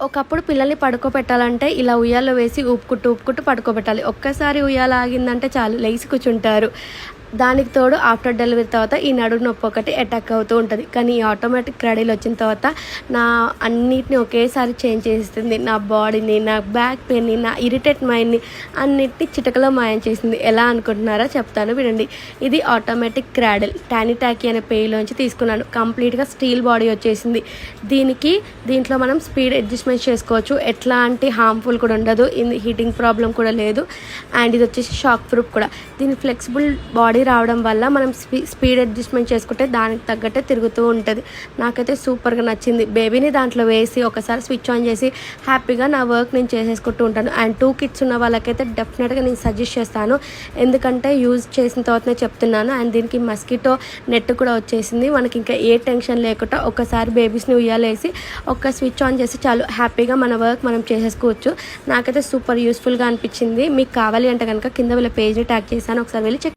ఒకప్పుడు పిల్లల్ని పడుకోబెట్టాలంటే ఇలా ఉయ్యాల్లో వేసి ఊపుకుంటూ పడుకోబెట్టాలి. ఒక్కసారి ఉయ్యాల ఆగిందంటే చాలు లేసి కూర్చుంటారు. దానికి తోడు ఆఫ్టర్ డెలివరీ తర్వాత ఈ నడుము నొప్పి ఒకటి అటాక్ అవుతూ ఉంటుంది. కానీ ఈ ఆటోమేటిక్ క్రాడిల్ వచ్చిన తర్వాత నా అన్నిటిని ఒకేసారి చేంజ్ చేసేస్తుంది. నా బాడీని, నా బ్యాక్ పెయిన్ని, నా ఇరిటేట్ మైండ్ని అన్నిటిని చిటికలో మాయం చేసింది. ఎలా అనుకుంటున్నారో చెప్తాను వినండి. ఇది ఆటోమేటిక్ క్రాడిల్ టానిటాకి అనే పేరులోంచి తీసుకున్నాను. కంప్లీట్గా స్టీల్ బాడీ వచ్చేసింది. దీంట్లో మనం స్పీడ్ అడ్జస్ట్మెంట్ చేసుకోవచ్చు. ఎట్లాంటి హార్మ్ఫుల్ కూడా ఉండదు. హీటింగ్ ప్రాబ్లం కూడా లేదు. అండ్ ఇది వచ్చేసి షాక్ ప్రూఫ్ కూడా. దీని ఫ్లెక్సిబుల్ బాడీ రావడం వల్ల మనం స్పీడ్ అడ్జస్ట్మెంట్ చేసుకుంటే దానికి తగ్గట్టే తిరుగుతూ ఉంటుంది. నాకైతే సూపర్గా నచ్చింది. బేబీని దాంట్లో వేసి ఒకసారి స్విచ్ ఆన్ చేసి హ్యాపీగా నా వర్క్ నేను చేసేసుకుంటూ ఉంటాను. అండ్ 2 kids ఉన్న వాళ్ళకైతే డెఫినెట్గా నేను సజెస్ట్ చేస్తాను. ఎందుకంటే యూజ్ చేసిన తర్వాతనే చెప్తున్నాను. అండ్ దీనికి మస్కిటో నెట్ కూడా వచ్చేసింది. మనకి ఇంకా ఏ టెన్షన్ లేకుండా ఒకసారి బేబీస్ని ఉయ్యాలేసి ఒక స్విచ్ ఆన్ చేసి చాలు హ్యాపీగా మన వర్క్ మనం చేసేసుకోవచ్చు. నాకైతే సూపర్ యూస్ఫుల్గా అనిపించింది. మీకు కావాలి అంటే కనుక కింద వీళ్ళ పేజ్ని ట్యాగ్ చేశాను, ఒకసారి వెళ్ళి చెక్